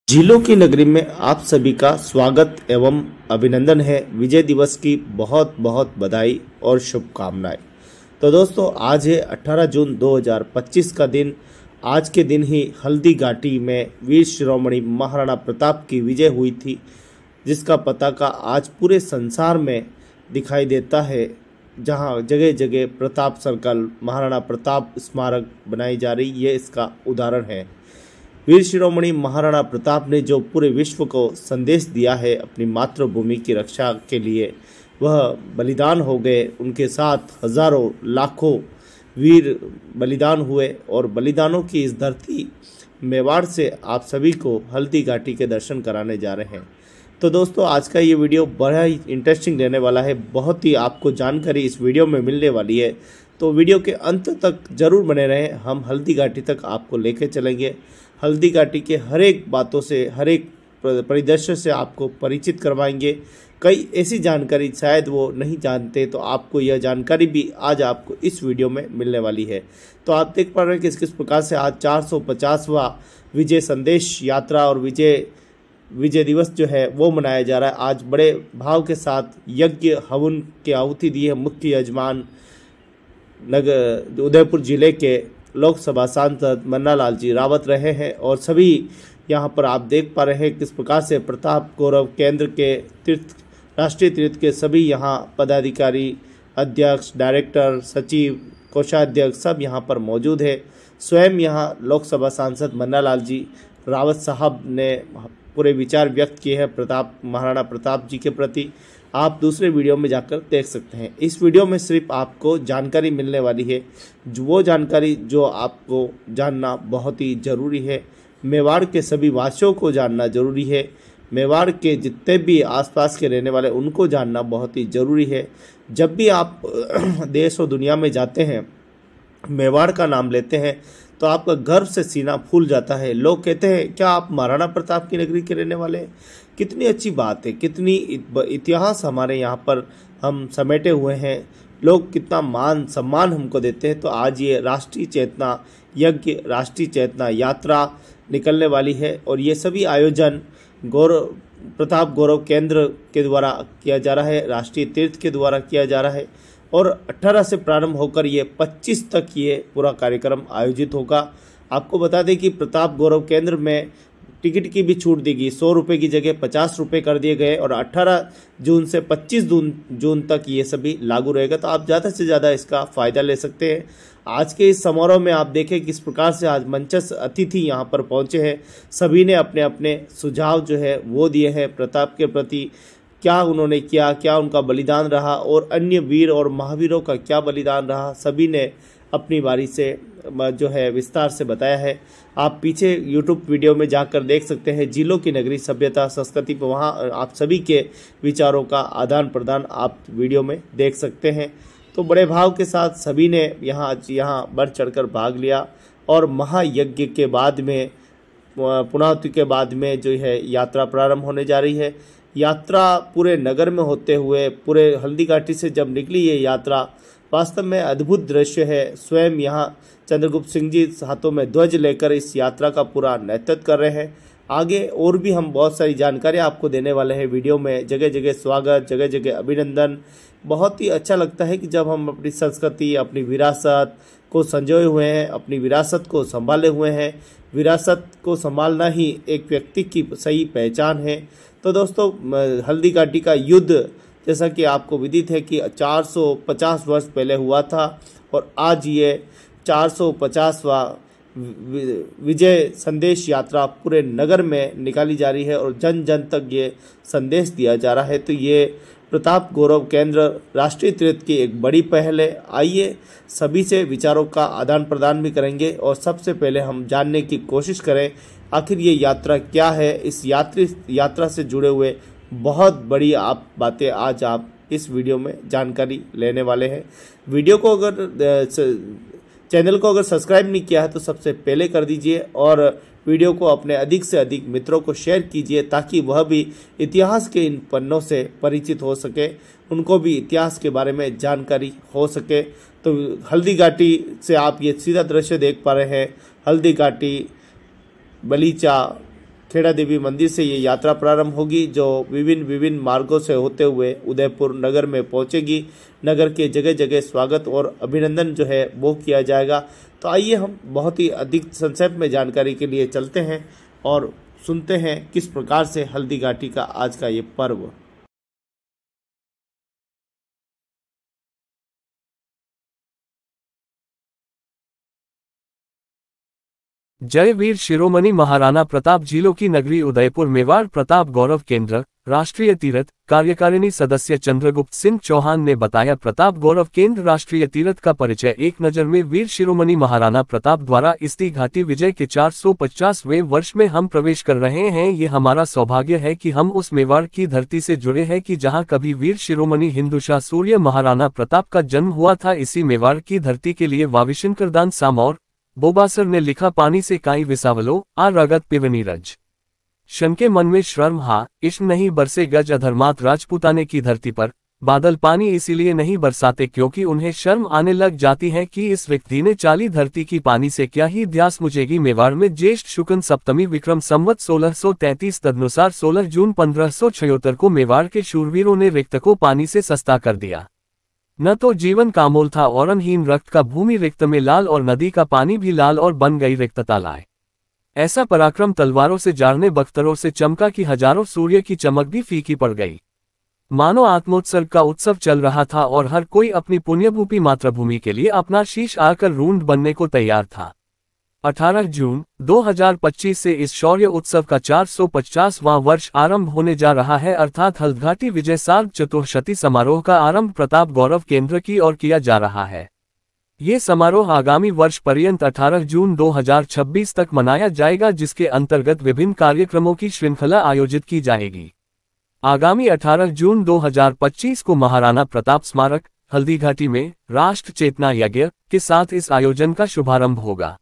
झीलों की नगरी में आप सभी का स्वागत एवं अभिनंदन है। विजय दिवस की बहुत बहुत बधाई और शुभकामनाएं। तो दोस्तों, आज है 18 जून 2025 का दिन। आज के दिन ही हल्दी घाटी में वीर शिरोमणि महाराणा प्रताप की विजय हुई थी, जिसका पताका आज पूरे संसार में दिखाई देता है। जहां जगह जगह प्रताप सर्कल, महाराणा प्रताप स्मारक बनाई जा रही, ये इसका उदाहरण है। वीर शिरोमणि महाराणा प्रताप ने जो पूरे विश्व को संदेश दिया है अपनी मातृभूमि की रक्षा के लिए, वह बलिदान हो गए। उनके साथ हजारों लाखों वीर बलिदान हुए और बलिदानों की इस धरती मेवाड़ से आप सभी को हल्दी घाटी के दर्शन कराने जा रहे हैं। तो दोस्तों, आज का ये वीडियो बड़ा ही इंटरेस्टिंग रहने वाला है। बहुत ही आपको जानकारी इस वीडियो में मिलने वाली है, तो वीडियो के अंत तक जरूर बने रहें। हम हल्दी घाटी तक आपको लेके चलेंगे। हल्दी घाटी के हर एक बातों से, हर एक परिदृश्य से आपको परिचित करवाएंगे। कई ऐसी जानकारी शायद वो नहीं जानते, तो आपको यह जानकारी भी आज आपको इस वीडियो में मिलने वाली है। तो आप देख पा रहे हैं किस किस प्रकार से आज 450वां विजय संदेश यात्रा और विजय दिवस जो है वो मनाया जा रहा है। आज बड़े भाव के साथ यज्ञ हवन की आहुति दी है मुख्य यजमान उदयपुर जिले के लोकसभा सांसद मन्नालाल जी रावत रहे हैं। और सभी यहाँ पर आप देख पा रहे हैं किस प्रकार से प्रताप गौरव केंद्र के राष्ट्रीय तीर्थ के सभी यहाँ पदाधिकारी, अध्यक्ष, डायरेक्टर, सचिव, कोषाध्यक्ष सब यहाँ पर मौजूद है। स्वयं यहाँ लोकसभा सांसद मन्नालाल जी रावत साहब ने पूरे विचार व्यक्त किए हैं महाराणा प्रताप जी के प्रति। आप दूसरे वीडियो में जाकर देख सकते हैं। इस वीडियो में सिर्फ आपको जानकारी मिलने वाली है, वो जानकारी जो आपको जानना बहुत ही ज़रूरी है। मेवाड़ के सभी वासियों को जानना जरूरी है। मेवाड़ के जितने भी आसपास के रहने वाले उनको जानना बहुत ही ज़रूरी है। जब भी आप देश और दुनिया में जाते हैं, मेवाड़ का नाम लेते हैं, तो आपका गर्व से सीना फूल जाता है। लोग कहते हैं, क्या आप महाराणा प्रताप की नगरी के रहने वाले हैं? कितनी अच्छी बात है, कितनी इतिहास हमारे यहाँ पर हम समेटे हुए हैं। लोग कितना मान सम्मान हमको देते हैं। तो आज ये राष्ट्रीय चेतना यज्ञ, राष्ट्रीय चेतना यात्रा निकलने वाली है और ये सभी आयोजन प्रताप गौरव केंद्र के द्वारा किया जा रहा है, राष्ट्रीय तीर्थ के द्वारा किया जा रहा है। और 18 से प्रारंभ होकर ये 25 तक ये पूरा कार्यक्रम आयोजित होगा। आपको बता दें कि प्रताप गौरव केंद्र में टिकट की भी छूट दी गई। 100 रुपये की जगह 50 रुपये कर दिए गए और 18 जून से 25 जून तक ये सभी लागू रहेगा। तो आप ज़्यादा से ज़्यादा इसका फ़ायदा ले सकते हैं। आज के इस समारोह में आप देखें किस प्रकार से आज मंचस्थ अतिथि यहाँ पर पहुँचे हैं। सभी ने अपने अपने सुझाव जो है वो दिए हैं प्रताप के प्रति। क्या उन्होंने किया, क्या उनका बलिदान रहा और अन्य वीर और महावीरों का क्या बलिदान रहा, सभी ने अपनी बारी से जो है विस्तार से बताया है। आप पीछे YouTube वीडियो में जाकर देख सकते हैं। झीलों की नगरी सभ्यता संस्कृति पर वहाँ आप सभी के विचारों का आदान प्रदान आप वीडियो में देख सकते हैं। तो बड़े भाव के साथ सभी ने यहाँ बढ़ चढ़कर भाग लिया और महायज्ञ के बाद में, पुणाहुति के बाद में जो है यात्रा प्रारंभ होने जा रही है। यात्रा पूरे नगर में होते हुए पूरे हल्दी घाटी से जब निकली ये यात्रा, वास्तव में अद्भुत दृश्य है। स्वयं यहाँ चंद्रगुप्त सिंह जी हाथों में ध्वज लेकर इस यात्रा का पूरा नेतृत्व कर रहे हैं। आगे और भी हम बहुत सारी जानकारी आपको देने वाले हैं वीडियो में। जगह जगह स्वागत, जगह जगह अभिनंदन। बहुत ही अच्छा लगता है कि जब हम अपनी संस्कृति, अपनी विरासत को संजोए हुए हैं, अपनी विरासत को संभाले हुए हैं। विरासत को संभालना ही एक व्यक्ति की सही पहचान है। तो दोस्तों, हल्दी घाटी का युद्ध जैसा कि आपको विदित है कि 450 वर्ष पहले हुआ था और आज ये 450वां विजय संदेश यात्रा पूरे नगर में निकाली जा रही है और जन जन तक ये संदेश दिया जा रहा है। तो ये प्रताप गौरव केंद्र राष्ट्रीय तीर्थ की एक बड़ी पहल है। आइए सभी से विचारों का आदान प्रदान भी करेंगे और सबसे पहले हम जानने की कोशिश करें आखिर ये यात्रा क्या है। इस यात्रा से जुड़े हुए बहुत बड़ी बातें आज आप इस वीडियो में जानकारी लेने वाले हैं। वीडियो को चैनल को अगर सब्सक्राइब नहीं किया है तो सबसे पहले कर दीजिए और वीडियो को अपने अधिक से अधिक मित्रों को शेयर कीजिए, ताकि वह भी इतिहास के इन पन्नों से परिचित हो सके, उनको भी इतिहास के बारे में जानकारी हो सके। तो हल्दी घाटी से आप ये सीधा दृश्य देख पा रहे हैं। हल्दी घाटी, बलीचा, खेड़ा देवी मंदिर से ये यात्रा प्रारंभ होगी, जो विभिन्न मार्गों से होते हुए उदयपुर नगर में पहुंचेगी। नगर के जगह जगह स्वागत और अभिनंदन जो है वो किया जाएगा। तो आइए हम बहुत ही अधिक संक्षेप में जानकारी के लिए चलते हैं और सुनते हैं किस प्रकार से हल्दी घाटी का आज का ये पर्व। जय वीर शिरोमणि महाराणा प्रताप जिलों की नगरी उदयपुर मेवाड़ प्रताप गौरव केंद्र राष्ट्रीय तीर्थ कार्यकारिणी सदस्य चंद्रगुप्त सिंह चौहान ने बताया। प्रताप गौरव केंद्र राष्ट्रीय तीर्थ का परिचय एक नजर में वीर शिरोमणि महाराणा प्रताप द्वारा इस्ती घाटी विजय के 450वें वर्ष में हम प्रवेश कर रहे हैं। ये हमारा सौभाग्य है कि हम उस मेवाड़ की धरती से जुड़े हैं कि जहाँ कभी वीर शिरोमणि हिंदुशाह सूर्य महाराणा प्रताप का जन्म हुआ था। इसी मेवाड़ की धरती के लिए वाविशंकरदान सामौर बोबासर ने लिखा, पानी से काई विसावलो आ रगत पिवनी रज। शन के मन में श्रम हा इश्क नहीं बरसे गज। अधर्मात राजपूताने की धरती पर बादल पानी इसीलिए नहीं बरसाते क्योंकि उन्हें शर्म आने लग जाती है कि इस व्यक्ति ने चाली धरती की पानी से क्या ही ध्यास मुझेगी। मेवाड़ में ज्येष्ठ शुक्ल सप्तमी विक्रम संवत 1633 तदनुसार 16 जून 1576 को मेवाड़ के शूरवीरों ने रिक्त को पानी से सस्ता कर दिया। न तो जीवन कामोल था औरणहीन रक्त का भूमि रिक्त में लाल और नदी का पानी भी लाल और बन गई रिक्तता लाए। ऐसा पराक्रम तलवारों से जारने बख्तरों से चमका कि हजारों सूर्य की चमक भी फीकी पड़ गई। मानो आत्मोत्सर्ग का उत्सव चल रहा था और हर कोई अपनी पुण्यभूपी मातृभूमि के लिए अपना शीश आकर रूंड बनने को तैयार था। 18 जून 2025 से इस शौर्य उत्सव का 450वां वर्ष आरंभ होने जा रहा है, अर्थात हल्दघाटी विजय सार्ध चतुर्शती समारोह का आरंभ प्रताप गौरव केंद्र की ओर किया जा रहा है। ये समारोह आगामी वर्ष पर्यंत 18 जून 2026 तक मनाया जाएगा, जिसके अंतर्गत विभिन्न कार्यक्रमों की श्रृंखला आयोजित की जाएगी। आगामी 18 जून 2025 को महाराणा प्रताप स्मारक हल्दीघाटी में राष्ट्र चेतना यज्ञ के साथ इस आयोजन का शुभारंभ होगा।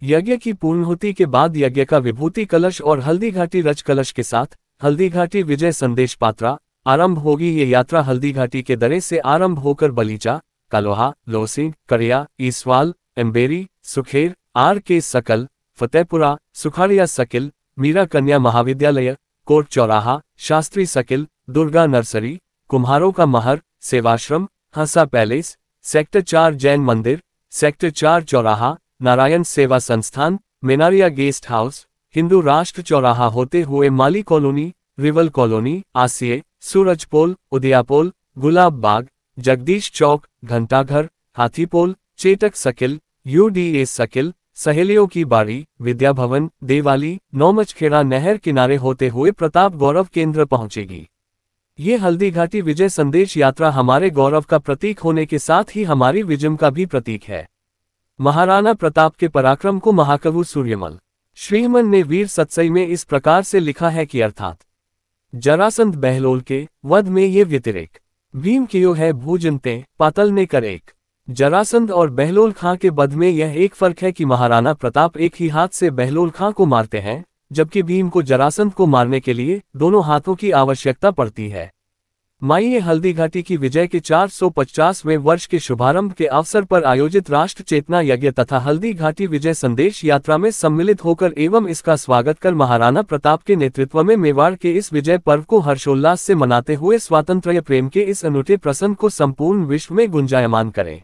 यज्ञ की पूर्णाहुति के बाद यज्ञ का विभूति कलश और हल्दीघाटी रज कलश के साथ हल्दीघाटी विजय संदेश पात्रा आरंभ होगी। ये यात्रा हल्दीघाटी के दरे से आरंभ होकर बलीचा, कालोहा, लोसिंग, करिया, ईसवाल, एम्बेरी, सुखेर, आर के सकल, फतेहपुरा, सुखाड़िया सकिल, मीरा कन्या महाविद्यालय, कोट चौराहा, शास्त्री सकिल, दुर्गा नर्सरी, कुम्हारों का महर, सेवाश्रम, हंसा पैलेस, सेक्टर 4 जैन मंदिर, सेक्टर 4 चौराहा, नारायण सेवा संस्थान, मेनारिया गेस्ट हाउस, हिंदू राष्ट्र चौराहा होते हुए माली कॉलोनी, रिवल कॉलोनी, आसिये, Surajpol, Udaipol, Gulab Bagh, Jagdish Chowk, Ghantaghar, Hathipol, Chetak circle, UDA circle, सहेलियों की बाड़ी, विद्या भवन, देवाली, नौमचखेड़ा नहर किनारे होते हुए प्रताप गौरव केंद्र पहुंचेगी। ये हल्दीघाटी विजय संदेश यात्रा हमारे गौरव का प्रतीक होने के साथ ही हमारी विजय का भी प्रतीक है। महाराणा प्रताप के पराक्रम को महाकवि सूर्यमल श्रीमन ने वीर सत्सई में इस प्रकार से लिखा है कि अर्थात जरासंध बहलोल के वध में ये व्यतिरेक भीम कियो है भूजनते पातल ने कर एक। जरासंध और बहलोल खां के वध में यह एक फर्क है कि महाराणा प्रताप एक ही हाथ से बहलोल खां को मारते हैं, जबकि भीम को जरासंध को मारने के लिए दोनों हाथों की आवश्यकता पड़ती है। माइये हल्दीघाटी की विजय के 450वें वर्ष के शुभारंभ के अवसर पर आयोजित राष्ट्र चेतना यज्ञ तथा हल्दीघाटी विजय संदेश यात्रा में सम्मिलित होकर एवं इसका स्वागत कर महाराणा प्रताप के नेतृत्व में मेवाड़ के इस विजय पर्व को हर्षोल्लास से मनाते हुए स्वातंत्र्य प्रेम के इस अनूठे प्रसंग को संपूर्ण विश्व में गुंजायमान करें।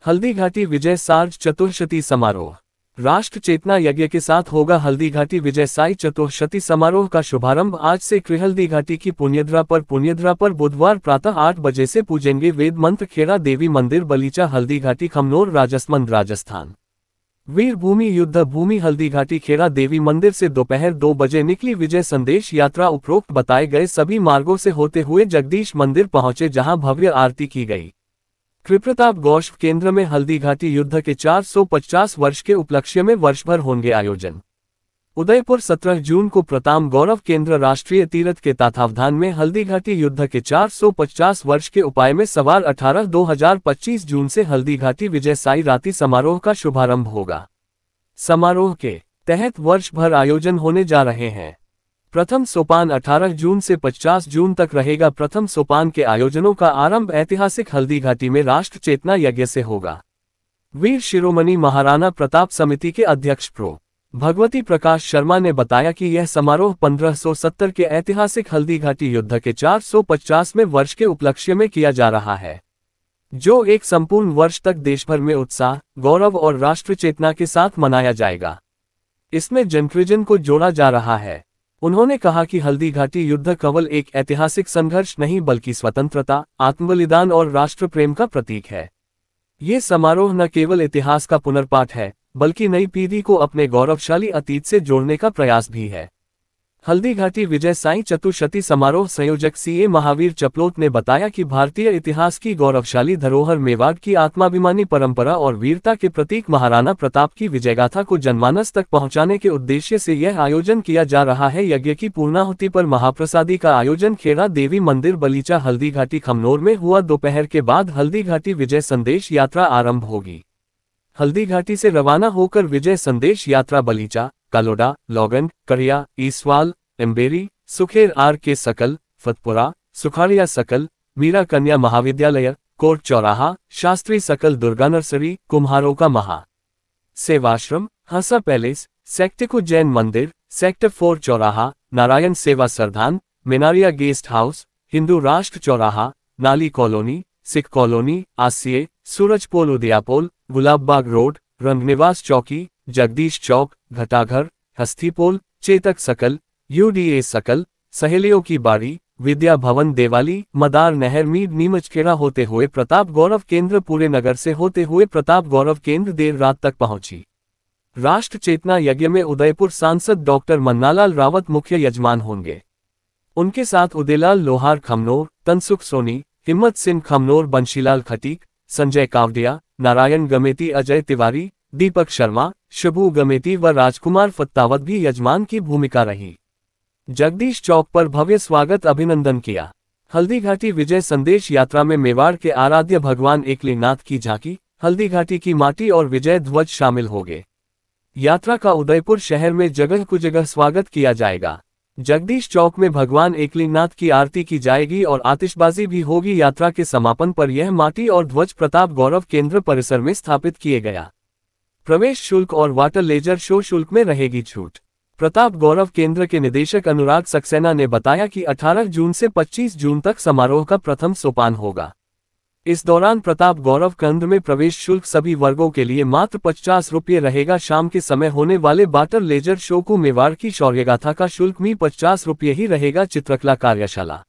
हल्दीघाटी विजय सार्ध चतुर्शती समारोह राष्ट्र चेतना यज्ञ के साथ होगा हल्दीघाटी विजय साई चतुर्शती समारोह का शुभारंभ आज से हल्दीघाटी की पुण्यद्रा पर बुधवार प्रातः 8 बजे से पूजेंगे वेद मंत्र खेड़ा देवी मंदिर बलीचा हल्दीघाटी खमनोर राजसमंद राजस्थान। वीर भूमि युद्ध भूमि हल्दीघाटी खेड़ा देवी मंदिर से दोपहर 2 बजे निकली विजय संदेश यात्रा उपरोक्त बताए गए सभी मार्गों से होते हुए जगदीश मंदिर पहुंचे, जहां भव्य आरती की गई। कृप्रताप गौरव केंद्र में हल्दीघाटी युद्ध के 450 वर्ष के उपलक्ष्य में वर्षभर होंगे आयोजन। उदयपुर 17 जून को प्रताप गौरव केंद्र राष्ट्रीय तीर्थ के तत्वावधान में हल्दीघाटी युद्ध के 450 वर्ष के उपाय में सवार 18-2025 जून से हल्दीघाटी विजय साई रात्रि समारोह का शुभारंभ होगा। समारोह के तहत वर्ष भर आयोजन होने जा रहे हैं। प्रथम सोपान 18 जून से 50 जून तक रहेगा। प्रथम सोपान के आयोजनों का आरंभ ऐतिहासिक हल्दीघाटी में राष्ट्र चेतना यज्ञ से होगा। वीर शिरोमणि महाराणा प्रताप समिति के अध्यक्ष प्रो भगवती प्रकाश शर्मा ने बताया कि यह समारोह 1570 के ऐतिहासिक हल्दीघाटी युद्ध के 450वें वर्ष के उपलक्ष्य में किया जा रहा है, जो एक संपूर्ण वर्ष तक देशभर में उत्साह, गौरव और राष्ट्र चेतना के साथ मनाया जाएगा। इसमें जनकृजन को जोड़ा जा रहा है। उन्होंने कहा कि हल्दीघाटी युद्ध केवल एक ऐतिहासिक संघर्ष नहीं बल्कि स्वतंत्रता, आत्मबलिदान और राष्ट्र प्रेम का प्रतीक है। ये समारोह न केवल इतिहास का पुनर्पाठ है, बल्कि नई पीढ़ी को अपने गौरवशाली अतीत से जोड़ने का प्रयास भी है। हल्दीघाटी विजय साई चतुर्शती समारोह संयोजक सीए महावीर चपलोत ने बताया कि भारतीय इतिहास की गौरवशाली धरोहर मेवाड़ की आत्माभिमानी परंपरा और वीरता के प्रतीक महाराणा प्रताप की विजयगाथा को जनमानस तक पहुंचाने के उद्देश्य से यह आयोजन किया जा रहा है। यज्ञ की पूर्णाहुति पर महाप्रसादी का आयोजन खेड़ा देवी मंदिर बलीचा हल्दीघाटी खमनोर में हुआ। दोपहर के बाद हल्दीघाटी विजय संदेश यात्रा आरंभ होगी। हल्दीघाटी से रवाना होकर विजय संदेश यात्रा बलीचा, कालोडा, लौगन, कड़िया, ईसवाल, एम्बेरी, सुखेर आर के सकल, फतपुरा, सुखाड़िया सकल, मीरा कन्या महाविद्यालय, कोर्ट चौराहा, शास्त्री सकल, दुर्गा नर्सरी, कुम्हारों का महा सेवाश्रम, हंसा पैलेस, सेक्टिको जैन मंदिर, सेक्टर 4 चौराहा, नारायण सेवा सरदान, मिनारिया गेस्ट हाउस, हिंदू राष्ट्र चौराहा, नाली कॉलोनी, सिख कॉलोनी, आसिये, सूरजपोल उदयापोल, गुलाबबाग रोड, रंगनिवास चौकी, जगदीश चौक, घटाघर, हस्तीपोल, चेतक सकल, यूडीए सकल, सहेलियों की बाड़ी, विद्या भवन देवाली, मदार नहर मीड नीमचखेड़ा होते हुए प्रताप गौरव केंद्र, पूरे नगर से होते हुए प्रताप गौरव केंद्र देर रात तक पहुंची। राष्ट्र चेतना यज्ञ में उदयपुर सांसद डॉक्टर मन्नालाल रावत मुख्य यजमान होंगे। उनके साथ उदयलाल लोहार खमनोर, तनसुख सोनी, हिम्मत सिंह खमनोर, बंशीलाल खटीक, संजय कावडिया, नारायण गमेती, अजय तिवारी, दीपक शर्मा, शबू गमेती व राजकुमार फत्तावत भी यजमान की भूमिका रही। जगदीश चौक पर भव्य स्वागत अभिनंदन किया। हल्दीघाटी विजय संदेश यात्रा में मेवाड़ के आराध्य भगवान एकलिंगनाथ की झांकी, हल्दीघाटी की माटी और विजय ध्वज शामिल होंगे। यात्रा का उदयपुर शहर में जगह कुजगह स्वागत किया जाएगा। जगदीश चौक में भगवान एकलिंगनाथ की आरती की जाएगी और आतिशबाजी भी होगी। यात्रा के समापन पर यह माटी और ध्वज प्रताप गौरव केंद्र परिसर में स्थापित किए गया। प्रवेश शुल्क और वाटर लेजर शो शुल्क में रहेगी छूट। प्रताप गौरव केंद्र के निदेशक अनुराग सक्सेना ने बताया कि 18 जून से 25 जून तक समारोह का प्रथम सोपान होगा। इस दौरान प्रताप गौरव केंद्र में प्रवेश शुल्क सभी वर्गों के लिए मात्र 50 रुपये रहेगा। शाम के समय होने वाले वाटर लेजर शो को मेवाड़ की शौर्यगाथा का शुल्क भी 50 रुपये ही रहेगा। चित्रकला कार्यशाला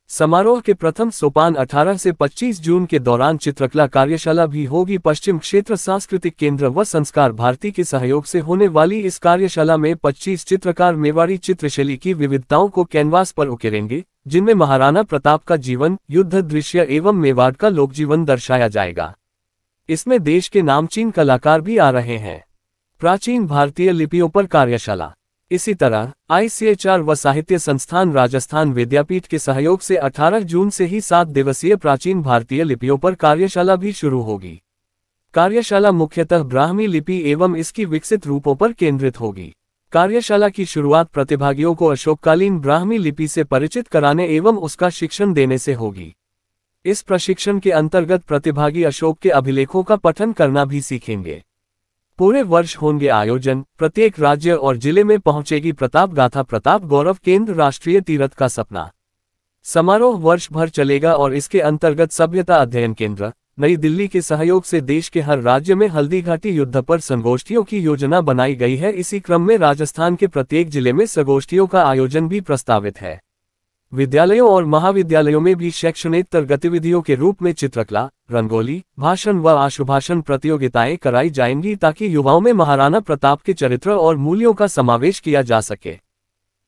समारोह के प्रथम सोपान 18 से 25 जून के दौरान चित्रकला कार्यशाला भी होगी। पश्चिम क्षेत्र सांस्कृतिक केंद्र व संस्कार भारती के सहयोग से होने वाली इस कार्यशाला में 25 चित्रकार मेवाड़ी चित्रशैली की विविधताओं को कैनवास पर उकेरेंगे, जिनमें महाराणा प्रताप का जीवन, युद्ध दृश्य एवं मेवाड़ का लोकजीवन दर्शाया जाएगा। इसमें देश के नामचीन कलाकार भी आ रहे हैं। प्राचीन भारतीय लिपियों पर कार्यशाला। इसी तरह ICHR व साहित्य संस्थान राजस्थान विद्यापीठ के सहयोग से 18 जून से ही 7 दिवसीय प्राचीन भारतीय लिपियों पर कार्यशाला भी शुरू होगी। कार्यशाला मुख्यतः ब्राह्मी लिपि एवं इसकी विकसित रूपों पर केंद्रित होगी। कार्यशाला की शुरुआत प्रतिभागियों को अशोककालीन ब्राह्मी लिपि से परिचित कराने एवं उसका शिक्षण देने से होगी। इस प्रशिक्षण के अंतर्गत प्रतिभागी अशोक के अभिलेखों का पठन करना भी सीखेंगे। पूरे वर्ष होंगे आयोजन। प्रत्येक राज्य और जिले में पहुंचेगी प्रताप गाथा। प्रताप गौरव केंद्र राष्ट्रीय तीरथ का सपना समारोह वर्ष भर चलेगा और इसके अंतर्गत सभ्यता अध्ययन केंद्र नई दिल्ली के सहयोग से देश के हर राज्य में हल्दीघाटी युद्ध पर संगोष्ठियों की योजना बनाई गई है। इसी क्रम में राजस्थान के प्रत्येक जिले में संगोष्ठियों का आयोजन भी प्रस्तावित है। विद्यालयों और महाविद्यालयों में भी शैक्षणिक गतिविधियों के रूप में चित्रकला, रंगोली, भाषण व आशुभाषण प्रतियोगिताएं कराई जाएंगी, ताकि युवाओं में महाराणा प्रताप के चरित्र और मूल्यों का समावेश किया जा सके।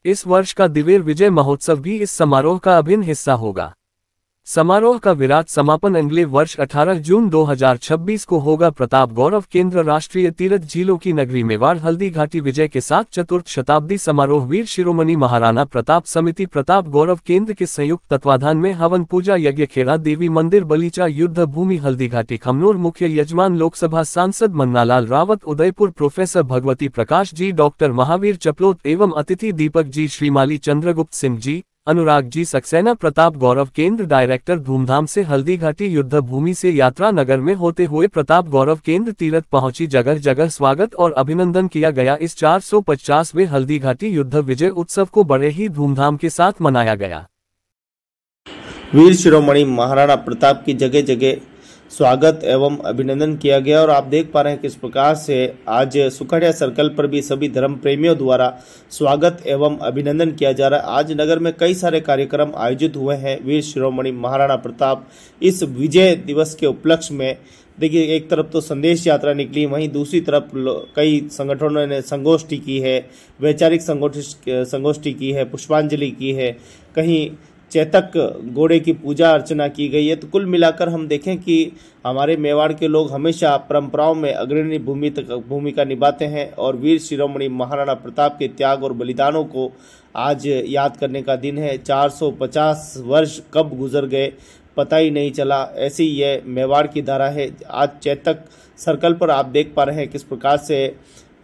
इस वर्ष का दिवेर विजय महोत्सव भी इस समारोह का अभिन्न हिस्सा होगा। समारोह का विराट समापन अगले वर्ष 18 जून 2026 को होगा। प्रताप गौरव केंद्र राष्ट्रीय तीरथ झीलों की नगरी मेवाड़ हल्दीघाटी विजय के साथ चतुर्थ शताब्दी समारोह वीर शिरोमणि महाराणा प्रताप समिति प्रताप गौरव केंद्र के संयुक्त तत्वाधान में हवन पूजा यज्ञ खेड़ा देवी मंदिर बलीचा युद्ध भूमि हल्दीघाटी खमनोर। मुख्य यजमान लोकसभा सांसद मन्नालाल रावत, उदयपुर प्रोफेसर भगवती प्रकाश जी, डॉक्टर महावीर चपलोत एवं अतिथि दीपक जी, श्रीमाली चंद्रगुप्त सिंह जी, अनुराग जी सक्सेना प्रताप गौरव केंद्र डायरेक्टर धूमधाम से हल्दीघाटी युद्ध भूमि से यात्रा नगर में होते हुए प्रताप गौरव केंद्र तीरथ पहुंची। जगह जगह स्वागत और अभिनंदन किया गया। इस 450वें हल्दीघाटी युद्ध विजय उत्सव को बड़े ही धूमधाम के साथ मनाया गया। वीर शिरोमणि महाराणा प्रताप की जगह जगह स्वागत एवं अभिनंदन किया गया और आप देख पा रहे हैं किस प्रकार से आज सुखड़िया सर्कल पर भी सभी धर्म प्रेमियों द्वारा स्वागत एवं अभिनंदन किया जा रहा है। आज नगर में कई सारे कार्यक्रम आयोजित हुए हैं वीर शिरोमणि महाराणा प्रताप इस विजय दिवस के उपलक्ष्य में। देखिए, एक तरफ तो संदेश यात्रा निकली, वहीं दूसरी तरफ कई संगठनों ने संगोष्ठी की है, वैचारिक संगोष्ठी की है, पुष्पांजलि की है, कहीं चेतक घोड़े की पूजा अर्चना की गई है। तो कुल मिलाकर हम देखें कि हमारे मेवाड़ के लोग हमेशा परंपराओं में अग्रणी भूमिका निभाते हैं और वीर शिरोमणि महाराणा प्रताप के त्याग और बलिदानों को आज याद करने का दिन है। 450 वर्ष कब गुजर गए पता ही नहीं चला, ऐसी ये मेवाड़ की धारा है। आज चेतक सर्कल पर आप देख पा रहे हैं किस प्रकार से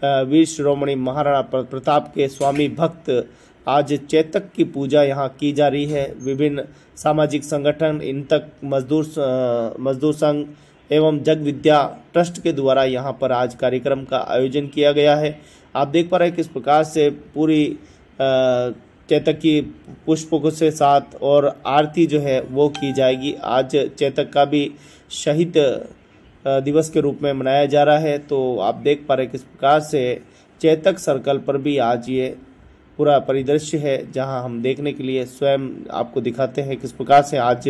वीर शिरोमणि महाराणा प्रताप के स्वामी भक्त आज चेतक की पूजा यहाँ की जा रही है। विभिन्न सामाजिक संगठन, इन तक मजदूर संघ एवं जग विद्या ट्रस्ट के द्वारा यहाँ पर आज कार्यक्रम का आयोजन किया गया है। आप देख पा रहे हैं किस प्रकार से पूरी चेतक की पुष्पों के साथ और आरती जो है वो की जाएगी। आज चेतक का भी शहीद दिवस के रूप में मनाया जा रहा है। तो आप देख पा रहे हैं किस प्रकार से चेतक सर्कल पर भी आज ये पूरा परिदृश्य है, जहां हम देखने के लिए स्वयं आपको दिखाते हैं किस प्रकार से आज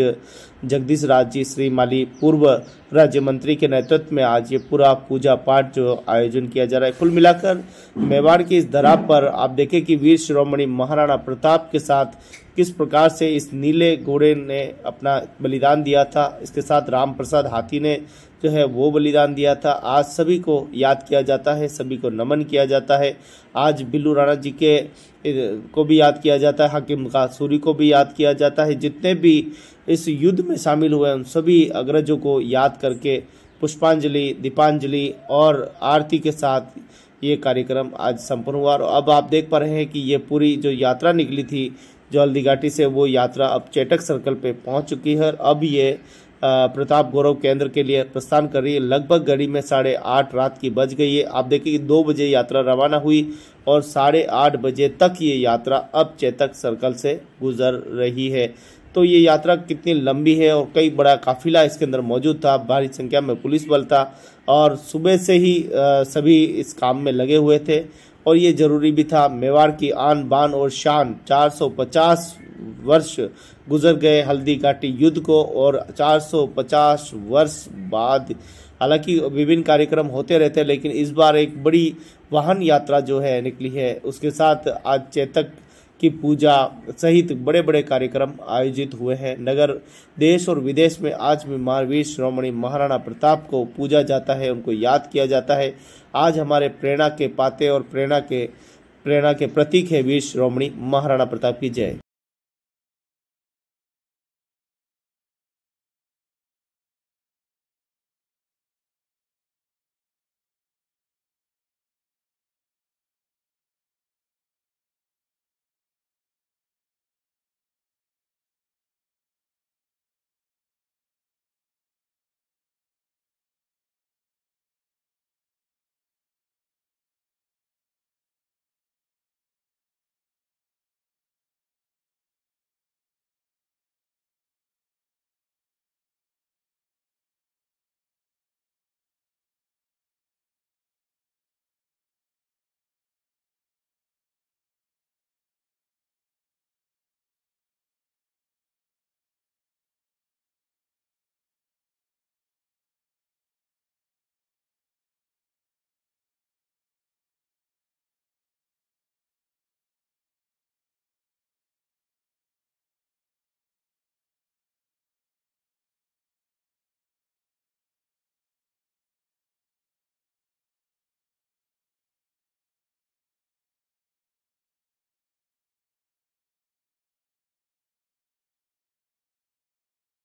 जगदीश राज जी श्री माली पूर्व राज्य मंत्री के नेतृत्व में आज ये पूरा पूजा पाठ जो आयोजन किया जा रहा है। कुल मिलाकर मेवाड़ की इस धरा पर आप देखें कि वीर शिरोमणि महाराणा प्रताप के साथ किस प्रकार से इस नीले घोड़े ने अपना बलिदान दिया था, इसके साथ राम प्रसाद हाथी ने जो है वो बलिदान दिया था। आज सभी को याद किया जाता है, सभी को नमन किया जाता है। आज बिल्लू राणा जी के को भी याद किया जाता है, हाकिम कासूरी को भी याद किया जाता है। जितने भी इस युद्ध में शामिल हुए उन सभी अग्रजों को याद करके पुष्पांजलि, दीपांजलि और आरती के साथ ये कार्यक्रम आज संपन्न हुआ। और अब आप देख पा रहे हैं कि ये पूरी जो यात्रा निकली थी जो हल्दीघाटी से, वो यात्रा अब चेतक सर्कल पे पहुंच चुकी है। अब ये प्रताप गौरव केंद्र के लिए प्रस्थान कर रही है। लगभग घड़ी में 8:30 रात की बज गई है। आप देखिए कि 2 बजे यात्रा रवाना हुई और 8:30 बजे तक ये यात्रा अब चेतक सर्कल से गुजर रही है। तो ये यात्रा कितनी लंबी है और कई बड़ा काफिला इसके अंदर मौजूद था, भारी संख्या में पुलिस बल था और सुबह से ही सभी इस काम में लगे हुए थे और ये जरूरी भी था। मेवाड़ की आन बान और शान, 450 वर्ष गुजर गए हल्दीघाटी युद्ध को और 450 वर्ष बाद हालांकि विभिन्न कार्यक्रम होते रहते हैं, लेकिन इस बार एक बड़ी वाहन यात्रा जो है निकली है। उसके साथ आज चेतक की पूजा सहित बड़े बड़े कार्यक्रम आयोजित हुए हैं। नगर, देश और विदेश में आज भी वीर शिरोमणि महाराणा प्रताप को पूजा जाता है, उनको याद किया जाता है। आज हमारे प्रेरणा के पाते और प्रेरणा के प्रतीक है वीर शिरोमणि महाराणा प्रताप की जय।